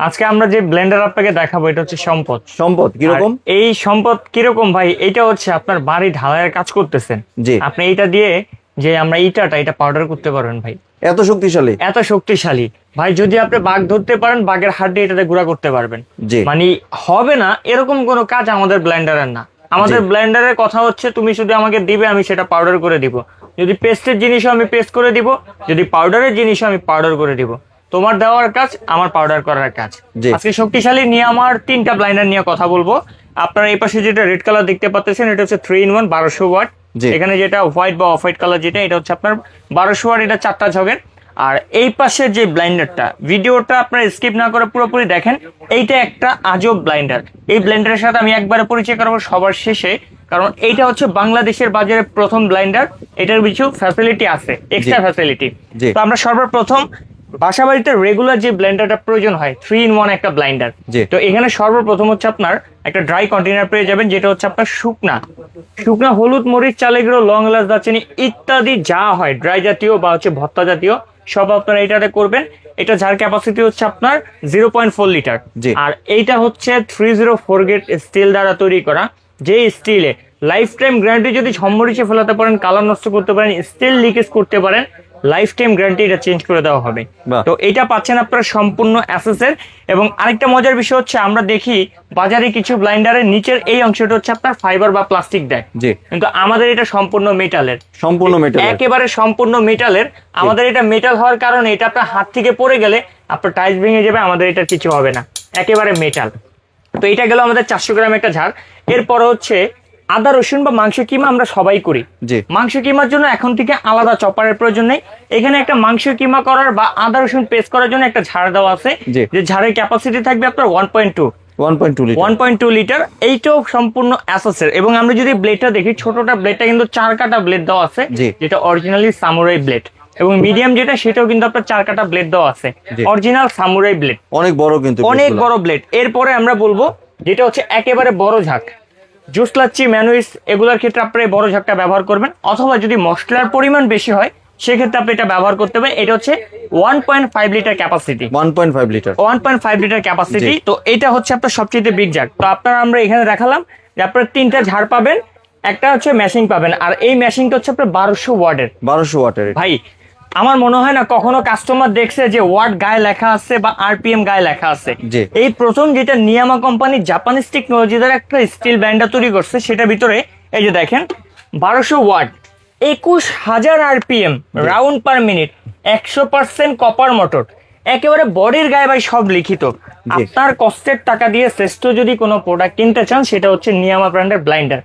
আজকে আমরা যে ব্লেন্ডার আপনাকে দেখাবো এটা হচ্ছে সম্পদ। সম্পদ কিরকম? এই সম্পদ কিরকম ভাই, এটা হচ্ছে আপনার বাড়ি ঢালাইয়ের কাজ করতেছেন, জি। আপনি এইটা দিয়ে যে আমরা এটা পাউডার করতে পারবেন ভাই। এত শক্তিশালী? এত শক্তিশালী ভাই, যদি আপনি বাঘ ধরতে পারেন, বাঘের হাড্ডি এটাতে গুঁড়া করতে পারবেন। জি। মানে হবে না এরকম কোনো কাজ আমাদের ব্লেন্ডারের না। আমাদের ব্লেন্ডারের কথা হচ্ছে তুমি শুধু আমাকে দিবে, আমি সেটা পাউডার করে দিব। যদি পেস্টের জিনিসও আমি পেস্ট করে দিব, যদি পাউডারের জিনিসও আমি পাউডার করে দিব। তোমার দেওয়ার কাজ, আমার পাউডার করার কাজ। আজকে শক্তিশালী নিয়ে আমার 3টা ব্লেন্ডার নিয়ে কথা বলবো। আপনারা এই পাশে যেটা রেড কালার দেখতে পাচ্ছেন, এটা হচ্ছে 3-in-1 1200 ওয়াট। এখানে যেটা হোয়াইট বা অফ হোয়াইট কালার যেটা, এটা হচ্ছে আপনার 1200 ওয়াট, এটা 4টা ঝগের। আর এই পাশের যে ব্লাইন্ডারটা, ভিডিওটা আপনারা স্কিপ না করে পুরোপুরি দেখেন। এইটা একটা আজব ব্লাইন্ডার। এই ব্লাইন্ডারের সাথে আমি একবারে পরিচয় করাবো সবার শেষে, কারণ এইটা হচ্ছে বাংলাদেশের বাজারে প্রথম ব্লাইন্ডার। এটার কিছু ফ্যাসিলিটি আছে, এক্সট্রা ফ্যাসিলিটি। তো আমরা সর্বপ্রথম বাসা বাড়িতে রেগুলার যে ব্লেন্ডারটা প্রয়োজন হয়, 3-in-1 একটা ব্লাইন্ডার। তো এখানে সর্বপ্রথম হচ্ছে আপনার একটা ড্রাই কন্টেনার পেয়ে যাবেন, যেটা হচ্ছে আপনার শুকনা হলুদ, মরিচ, চাল, এগুলো, লং, এলাচ, দারচিনি ইত্যাদি যা হয় ড্রাই জাতীয় বা হচ্ছে ভর্তা জাতীয়, সব আপনারা এটাতে করবেন। এটা যার ক্যাপাসিটি হচ্ছে আপনার 0.4 লিটার। আর এইটা হচ্ছে 304 গ্রেড স্টিল দ্বারা তৈরি করা, যে স্টিলে লাইফ টাইম গ্যারান্টি। যদি ঝমরিচে ফেলাতে পারেন, কালার নষ্ট করতে পারেন, স্টিল লিকেজ করতে পারেন, লাইফ টাইম গ্যারান্টি এটা চেঞ্জ করে দেওয়া হবে। তো এটা পাচ্ছেন আপনারা সম্পূর্ণ অ্যাসেসের। এবং আরেকটা মজার বিষয় হচ্ছে, আমরা দেখি বাজারে কিছু ব্লাইন্ডারের নিচের এই অংশটা হচ্ছে আপনার ফাইবার বা প্লাস্টিক দেয়, কিন্তু আমাদের এটা সম্পূর্ণ মেটালের। একেবারে সম্পূর্ণ মেটালের। আমাদের এটা মেটাল হওয়ার কারণে এটা আপনার হাত থেকে পড়ে গেলে আপনার টাইলস ভেঙে যাবে, আমাদের এটা কিছু হবে না, একেবারে মেটাল। তো এটা গেল আমাদের 400 গ্রাম একটা ঝাড়। এরপর হচ্ছে আদা রসুন বা মাংস কিমা আমরা সবাই করি। মাংস কিমার জন্য এখন থেকে আলাদা চপারের প্রয়োজন নেই। এখানে একটা মাংস কিমা করার বা আদা রসুন পেস্ট করার জন্য একটা ঝাড় দেওয়া আছে, যে ঝাড়ের ক্যাপাসিটি থাকবে আপনার 1.2 লিটার। এইটাও সম্পূর্ণ অ্যাসেসের। এবং আমরা যদি ব্লেডটা দেখি, ছোটটা ব্লেডটা কিন্তু 4 কাটা ব্লেড দেওয়া আছে, যেটা অরিজিনালি সামুরাই ব্লেড। এবং মিডিয়াম যেটা, সেটাও কিন্তু আপনার 4 কাটা ব্লেড দেওয়া আছে, অরিজিনাল সামুরাই ব্লেড, অনেক বড়, কিন্তু অনেক বড় ব্লেড। এরপরে আমরা বলবো যেটা হচ্ছে একেবারে বড় ঝাঁক, জুস, লাচ্ছি, ম্যানুইস, এগুলোর ক্ষেত্রে আপনি বড় ঝাঁকটা ব্যবহার করবেন। অথবা যদি মশলার পরিমাণ বেশি হয়, সেক্ষেত্রে আপনি এটা ব্যবহার করতে হবে। এটা হচ্ছে 1.5 লিটার ক্যাপাসিটি, 1.5 লিটার ক্যাপাসিটি। তো এটা হচ্ছে আপনার সবচেয়ে বিগ ঝাঁক। তো আপনারা আমরা এখানে দেখালাম যে আপনার 3টা ঝাড় পাবেন, একটা হচ্ছে মেশিং পাবেন। আর এই মেশিংটা হচ্ছে আপনার 1200 ওয়াটের। ভাই আমার মনে হয় না কখনো কাস্টমার দেখছে যে ওয়াট গায়ে লেখা আছে বা আরপিএম গায়ে লেখা আছে। এই প্রথম যেটা নিয়ামা কোম্পানি জাপানিজ টেকনোলজি দ্বারা একটা স্টিল ব্যান্ডার তৈরি করছে, সেটার ভিতরে এই যে দেখেন 1200 watt, 21,000 RPM, round per minute, 100% copper motor, একেবারে বডির গায়ে ভাই সব লিখিত। আপনার কষ্টের টাকা দিয়ে শ্রেষ্ঠ যদি কোনো প্রোডাক্ট কিনতে চান, সেটা হচ্ছে নিয়ামা ব্র্যান্ডের ব্লাইন্ডার।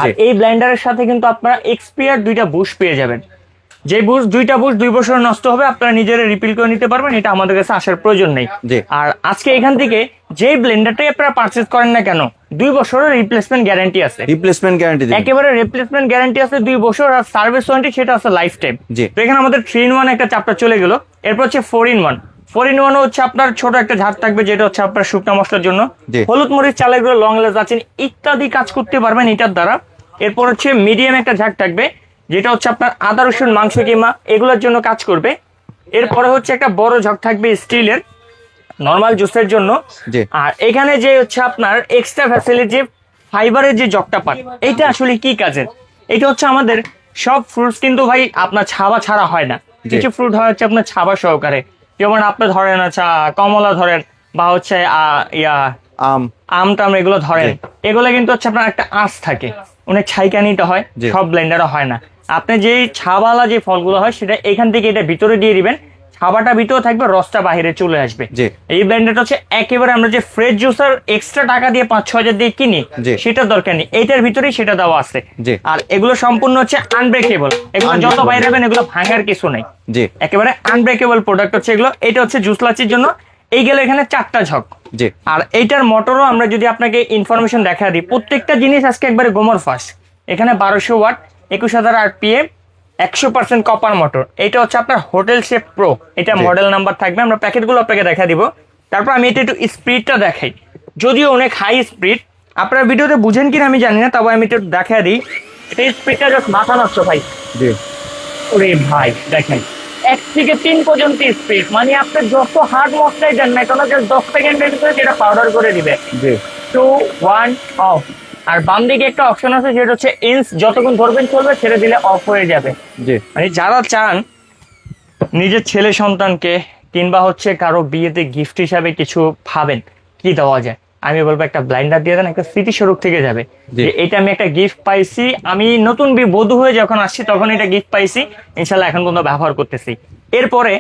আর এই ব্লাইন্ডারের সাথে কিন্তু আপনারা এক্সপিয়ার 2টা বুশ পেয়ে যাবেন। যে বুশ, 2টা বুশ 2 বছর নষ্ট হবে, আপনারা নিজেরা রিপিল করে নিতে পারবেন, এটা আমাদের কাছে আসার প্রয়োজন নেই। আর আজকে এখান থেকে যে ব্লেন্ডারটাই আপনারা পারচেজ করেন না কেন, 2 বছরের রিপ্লেসমেন্ট গ্যারান্টি আছে। একেবারে রিপ্লেসমেন্ট গ্যারান্টি আছে 2 বছর। আর সার্ভিস ওয়ারেন্টি সেটা আছে লাইফ টাইম। তো এখানে আমাদের 3-in-1 একটা চ্যাপ্টার চলে গেল। এরপর হচ্ছে 4-in-1 হচ্ছে আপনার ছোট একটা ঝাড় থাকবে, যেটা হচ্ছে আপনার শুকনা মশলার জন্য, হলুদ, মরিচ, চাল, এগুলো, লং, এলাচ, দারচিনি ইত্যাদি কাজ করতে পারবেন এটার দ্বারা। এরপর হচ্ছে মিডিয়াম একটা ঝাড় থাকবে, যেটা হচ্ছে আপনার আদা রসুন, মাংস কিমা, এগুলোর জন্য কাজ করবে। এরপরে হচ্ছে একটা বড় ঝাঁক থাকবে স্টিলের, নরমাল জুসের জন্য। আর এখানে যে হচ্ছে আপনার এক্সট্রা ফ্যাসিলিটি ফাইবারের যে জগটা পান, এইটা আসলে কি কাজের? এটা হচ্ছে আমাদের সব ফ্রুটস কিন্তু ভাই আপনার ছাবা ছাড়া হয় না। কিছু ফ্রুট হয় হচ্ছে আপনার ছাবা সহকারে, যেমন আপনি ধরেন আচ্ছা কমলা ধরেন, বা হচ্ছে আমটা এগুলো ধরেন, এগুলো কিন্তু হচ্ছে আপনার একটা আঁশ থাকে, অনেক ছাইকানিটা হয়, সব ব্লেন্ডারও হয় না। আপনি যে ছাবালা যে ফলগুলো হয়, সেটা এখান থেকে এটা ভিতরে দিয়ে দিবেন, ছাবাটা ভিতরে থাকবে, রসটা বাইরে চলে আসবে। এই ব্লেন্ডারটা হচ্ছে একেবারে আমরা যে ফ্রেশ জুসার এক্সট্রা টাকা দিয়ে 5-6 হাজার দিয়ে কিনি, সেটা দরকার নেই, এইটার ভিতরেই সেটা দেওয়া আছে। আর এগুলো সম্পূর্ণ হচ্ছে আনব্রেকেবল, এগুলো যত বাইরে হবেন এগুলো ভাঙার কিছু নেই, একেবারে আনব্রেকেবল প্রোডাক্ট হচ্ছে এগুলো। এটা হচ্ছে জুস, লাচ্ছির জন্য। এই গেলে এখানে 4টা ঝক। আর এইটার মোটরও আমরা যদি আপনাকে ইনফরমেশন দেখা দিই, প্রত্যেকটা জিনিস আজকে একবারে গোমর ফাঁস। এখানে 1200 ওয়াট, 21,000 আরপিএম, 100% কপার মোটর। এটা হচ্ছে আপনার হোটেল শেফ প্রো, এটা মডেল নাম্বার থাকবে, আমরা প্যাকেটগুলো আপনাকে দেখা দিব। তারপর আমি এটা একটু স্পিডটা দেখাই, যদিও অনেক হাই স্পিড, আপনারা ভিডিওতে বুঝেন কিনা আমি জানি না, তবে আমি একটু দেখা দিই। এই স্পিডটা জাস্ট মাথা নষ্ট ভাই। ওরে ভাই দেখেন, 1 থেকে 3 পর্যন্ত স্পিড, মানে আপনি যত হার্ড মশলাই দেন না কেন, জাস্ট 10 সেকেন্ডের ভিতরে যেটা পাউডার করে দিবে। জি 2 1 অফ। আর বাম দিকে একটা অপশন আছে যেটা হচ্ছে ইঞ্চ, যতক্ষণ ধরবেন চলবে, ছেড়ে দিলে অফ হয়ে যাবে। জি মানে যারা চান নিজের ছেলে সন্তানকে কিংবা হচ্ছে কারো বিয়েতে গিফট হিসাবে কিছু ভাবেন কি দেওয়া যায়, আমি বলবো একটা ব্লাইন্ডার দিয়ে দেন, একটা স্মৃতিস্বরূপ থেকে যাবে জি। যে এটা আমি একটা গিফট পাইছি, আমি নতুন বধূ হয়ে যখন আসছি তখন এটা গিফট পাইছি, ইনশাল্লাহ এখন পর্যন্ত ব্যবহার করতেছি। এরপরে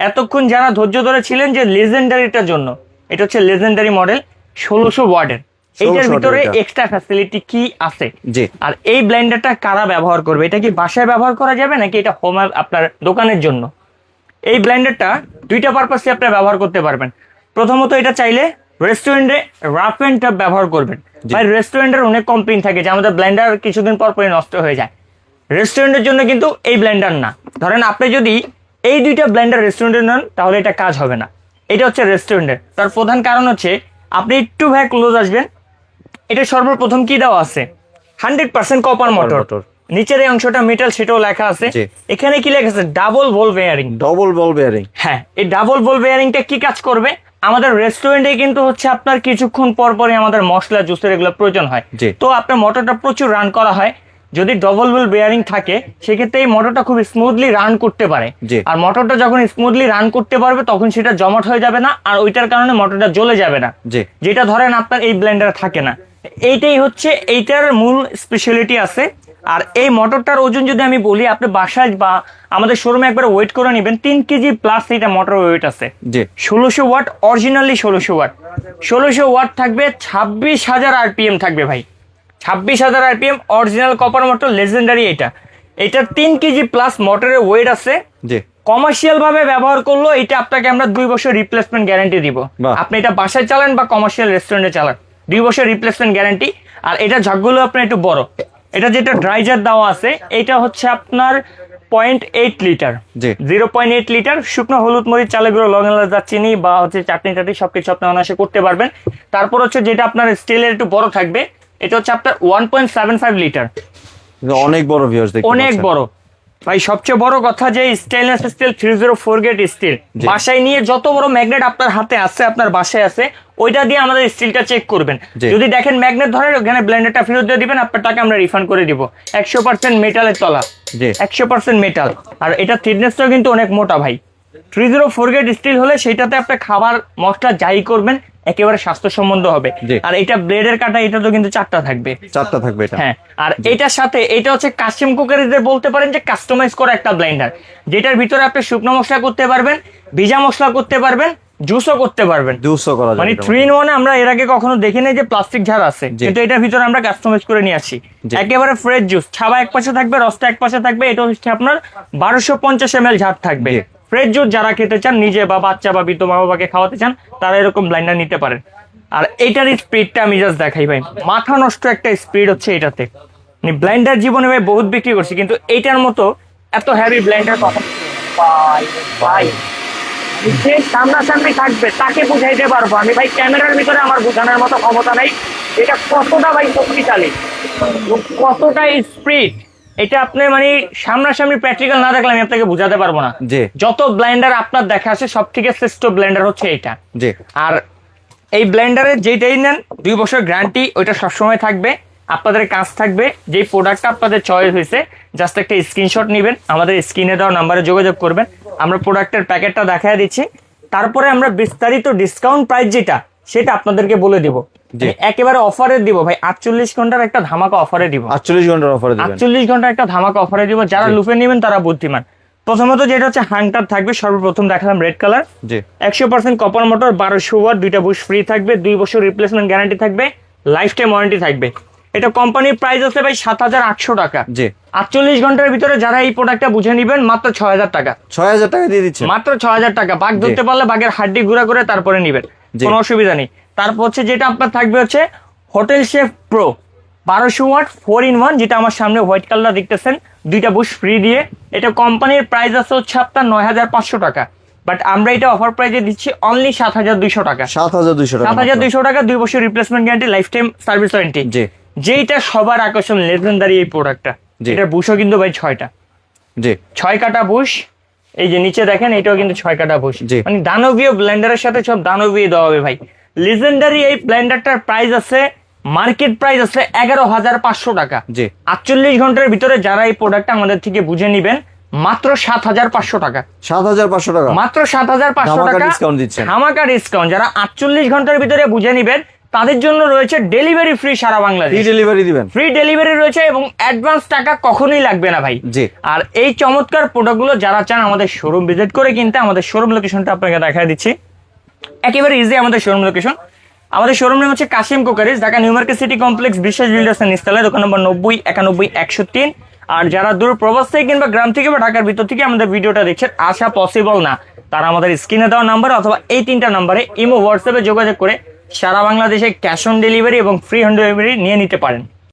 এতক্ষণ যারা ধৈর্য ধরে ছিলেন যে লেজেন্ডারিটার জন্য, এটা হচ্ছে লেজেন্ডারি মডেল 1600 ওয়াটের। এইটার 1600 ভিতরে এটা। এক্সট্রা ফ্যাসিলিটি কি আছে? জি আর এই ব্লেন্ডারটা কারা ব্যবহার করবে, এটা কি বাসায় ব্যবহার করা যাবে নাকি এটা হোম আপনার দোকানের জন্য? এই ব্লেন্ডারটা দুইটা পারপাসে আপনি ব্যবহার করতে পারবেন। প্রথমত এটা চাইলে রেস্টুরেন্টে রাফ এন্ড টাফ ব্যবহার করবেন। জি। ভাই রেস্টুরেন্টের অনেক কমপ্লেইন থাকে যে আমাদের ব্লেন্ডার কিছুদিন পর পরই নষ্ট হয়ে যায়। রেস্টুরেন্টের জন্য কিন্তু এই ব্লেন্ডার না। ধরেন আপনি যদি এই দুইটা ব্লেন্ডার রেস্টুরেন্টে নেন তাহলে এটা কাজ হবে না। এটা হচ্ছে রেস্টুরেন্টের। তার প্রধান কারণ হচ্ছে আপনি একটু ভাই ক্লোজ আসবেন, এটা সর্বপ্রথম কি দেওয়া আছে 100% কপার মোটর। মোটর। নিচের এই অংশটা মেটাল, সেটাও লেখা আছে। জি। এখানে কি লেখা আছে ডাবল বল বেয়ারিং। ডবল বল বেয়ারিং। হ্যাঁ, এই ডাবল বল বেয়ারিংটা কি কাজ করবে? আমাদের রেস্টুরেন্টে কিন্তু হচ্ছে আপনার কিছুক্ষণ পর পরই আমাদের মশলা জুসের এগুলো প্রয়োজন হয়। জি। তো আপনার মোটরটা প্রচুর রান করা হয়, যদি ডবল বল বেয়ারিং থাকে সেক্ষেত্রে এই মোটরটা খুব স্মুথলি রান করতে পারে। জি। আর মোটরটা যখন স্মুথলি রান করতে পারবে তখন সেটা জমাট হয়ে যাবে না, আর ওইটার কারণে মোটরটা জ্বলে যাবে না। জি যেটা ধরেন আপনার এই ব্লেন্ডার থাকে না। এইটাই হচ্ছে এইটার মূল স্পেশালিটি আছে। আর এই মোটরটার ওজন যদি আমি বলি, আপনি বাসায় বা আমাদের শোরুমে একবার ওয়েট করে নেবেন, 3 কেজি প্লাস এটা মোটর ওয়েট আছে। জি 1600 ওয়াট, অরিজিনালি 1600 ওয়াট। 1600 ওয়াট থাকবে, 26,000 আরপিএম থাকবে ভাই, 26,000 RPM, original copper motor, legendary. এটা 3 কেজি প্লাস মোটরের ওয়েট আছে। জি কমার্শিয়াল ভাবে ব্যবহার করলো এটা আপনাকে আমরা 2 বছর রিপ্লেসমেন্ট গ্যারান্টি দিব। বাহ। আপনি এটা বাসায় চালান বা কমার্শিয়াল রেস্টুরেন্টে চালান, 2 বছর রিপ্লেসমেন্ট গ্যারান্টি। আর এটা ঝাঁকগুলো আপনার একটু বড়, এটা যেটা ড্রাইজার দেওয়া আছে এটা হচ্ছে আপনার 0.8 লিটার। জি 0.8 লিটার। শুকনো হলুদ মরিচ চালে গুঁড়ো লবণ দারচিনি বা হচ্ছে চাটনি টাটনি সবকিছু আপনি অনায়াসে করতে পারবেন। তারপর হচ্ছে যেটা আপনার স্টিলের একটু বড় থাকবে, এটা হচ্ছে আপনার 1.75 লিটার। অনেক বড় ভিউয়ার্স দেখতে অনেক পাচ্ছেন। বড় ভাই। সবচেয়ে বড় কথা যে স্টেনলেস স্টিল 304 গেট স্টিল, জি। বাসায় নিয়ে যত বড় ম্যাগনেট আপনার হাতে আছে, আপনার বাসায় আছে, ওইটা দিয়ে আমাদের স্টিলটা চেক করবেন। জি। যদি দেখেন ম্যাগনেট ধরে, ওখানে ব্লেন্ডারটা ফেরত দিয়ে দিবেন, আপনার টাকা আমরা রিফান্ড করে দিব। 100% মেটালের তলা, জি 100% মেটাল। আর এটা থিকনেসটাও কিন্তু অনেক মোটা ভাই। 304 গেট স্টিল হলে সেইটাতে আপনি খাবার মশলা যাই করবেন একেবারে স্বাস্থ্যসম্মত হবে। জি। আর এটা ব্লেডের কাটা, এটা তো কিন্তু 4টা থাকবে। চারটা থাকবে এটা। হ্যাঁ, আর এটার সাথে এটা হচ্ছে কাস্টম কুকারিদের বলতে পারেন যে কাস্টমাইজ করা একটা ব্লেন্ডার, যেটার ভিতরে আপনি শুকনো মশলা করতে পারবেন, ভিজা মশলা করতে পারবেন, জুসও করতে পারবেন। 200 করা যাবে মানে এটা। 3 in 1 আমরা এর আগে কখনো দেখি নাই যে প্লাস্টিক ঝাড় আছে, জি। কিন্তু এটার ভিতরে আমরা কাস্টমাইজ করে নিয়ে আসি। জি। একেবারে ফ্রেশ জুস, ছাবা এক পাশে থাকবে, রসটা এক পাশে থাকবে। এটা হচ্ছে আপনার 1250 ml ঝাড় থাকবে। জি। ফ্রেশ জুস যারা খেতে চান, নিজে বা বাচ্চা বা বৃদ্ধ মা বাবাকে খাওয়াতে চান, তারা এরকম ব্লেন্ডার নিতে পারেন। আর এটার স্পিডটা আমি জাস্ট দেখাই ভাই, মাথা নষ্ট একটা স্পিড হচ্ছে এটাতে। ব্লেন্ডার জীবনে ভাই বহুত বিক্রি করছি, কিন্তু এইটার মতো এত হ্যাভি ব্লেন্ডার কখন ভাই ভাই যে সামনাসামনি থাকবে তাকে বুঝাইতে পারবো আমি ভাই, ক্যামেরার ভিতরে আমার বোঝানোর মতো ক্ষমতা নাই এটা কতটা ভাই শক্তিশালী, কতটা স্পিড। এটা আপনি মানে সামনাসামনি প্র্যাকটিক্যাল না দেখলে আমি আপনাকে বুঝাতে পারবো না। জি যত ব্লেন্ডার আপনার দেখা আছে সব থেকে শ্রেষ্ঠ ব্লেন্ডার হচ্ছে এটা। জি আর এই ব্লেন্ডারে যেটাই নেন 2 বছর গ্যারান্টি, ওইটা সবসময় থাকবে। আপনাদের কাজ থাকবে যে প্রোডাক্টটা আপনাদের চয়েস হয়েছে, জাস্ট একটা স্ক্রিনশট নেবেন, আমাদের স্ক্রিনে দেওয়া নাম্বারে যোগাযোগ করবেন, আমরা প্রোডাক্টের প্যাকেটটা দেখায় দিচ্ছি। তারপরে আমরা বিস্তারিত ডিসকাউন্ট প্রাইস যেটা সেটা আপনাদেরকে বলে দিব। জি। একেবারে অফারে দিব ভাই, 48 ঘন্টার একটা ধামাকা অফারে দিব। 48 ঘন্টার অফারে দিবেন। 48 ঘন্টার একটা ধামাকা অফারে দিব। যারা জি। লুপে নেবেন তারা বুদ্ধিমান। প্রথমত যেটা হচ্ছে হান্টার থাকবে, সর্বপ্রথম দেখালাম রেড কালার, জি 100% কপার মোটর, 1200 ওয়াট, 2টা বুশ ফ্রি থাকবে, 2 বছর রিপ্লেসমেন্ট গ্যারান্টি থাকবে, লাইফ টাইম ওয়ারেন্টি থাকবে। এটা কোম্পানির প্রাইস আছে ভাই 7,800 টাকা। জি 48 ঘন্টার ভিতরে যারা এই প্রোডাক্টটা বুঝে নেবেন মাত্র 6,000 টাকা। 6000 টাকা দিয়ে দিচ্ছেন। মাত্র 6,000 টাকা। বাঘ জি। ধরতে পারলে বাঘের হাড্ডি গুঁড়া করে তারপরে নিবেন, জি। কোনো অসুবিধা নেই। তারপর হচ্ছে যেটা আপনার থাকবে হচ্ছে hotel chef pro 1200 watt 4 in 1, যেটা আমার সামনে হোয়াইট কালার দেখতেছেন, 2টা বুশ ফ্রি দিয়ে। এটা কোম্পানির প্রাইস আছে হচ্ছে আপনার 9,500 টাকা, বাট আমরা এটা অফার প্রাইসে দিচ্ছি অনলি 7,200 টাকা। 7200 টাকা। 7,200 টাকা, 2 বছর replacement guarantee, lifetime service warranty. জি যেইটা সবার আকর্ষণ লেজেন্ডারি এই প্রোডাক্টটা, জি। এটা বুশও কিন্তু ভাই 6টা, জি 6 কাটা বুশ। এই যে নিচে দেখেন এটাও কিন্তু 6 কাটা বুশ, জি। মানে দানবীয় ব্লেন্ডারের সাথে সব দানবীয় দেওয়া হবে ভাই। লিজেন্ডারি এই ব্লেন্ডারটার প্রাইস আছে, মার্কেট প্রাইস আছে 11,500 টাকা। জি 48 ঘন্টার ভিতরে যারা এই প্রোডাক্টটা আমাদের থেকে বুঝে নিবেন মাত্র 7,500 টাকা, 7,500 টাকা মাত্র 7,500 ধামাকা টাকা ডিসকাউন্ট দিচ্ছেন। ধামাকা ডিসকাউন্ট। যারা 48 ঘন্টার ভিতরে বুঝে নিবেন তাদের জন্য রয়েছে ডেলিভারি ফ্রি সারা ফ্রি বাংলাদেশ, ডেলিভারি দিবেন। ফ্রি ডেলিভারি রয়েছে এবং অ্যাডভান্স টাকা কখনোই লাগবে না ভাই। জি আর এই চমৎকার প্রোডাক্টগুলো যারা চান আমাদের শোরুম ভিজিট করে কিনতে, আমাদের শোরুম লোকেশনটা আপনাকে দেখায় দিচ্ছি। একেবারে ইজি আমাদের শোরুম লোকেশন। আমাদের শোরুম নাম হচ্ছে Kashim crockeries, Dhaka new market city complex, Biswas builders এর নিচতলায়, দোকান নম্বর 90 91 103। আর যারা দূর প্রবাস থেকে কিংবা গ্রাম থেকে বা ঢাকার ভিতর থেকে আমাদের ভিডিওটা দেখছেন, আসা পসিবল না, তারা আমাদের স্ক্রিনে দেওয়া নাম্বার অথবা এই 3টা নাম্বারে ইমো হোয়াটসঅ্যাপে যোগাযোগ করে সারা বাংলাদেশে ক্যাশ অন ডেলিভারি এবং ফ্রি হোম ডেলিভারি নিয়ে নিতে পারেন।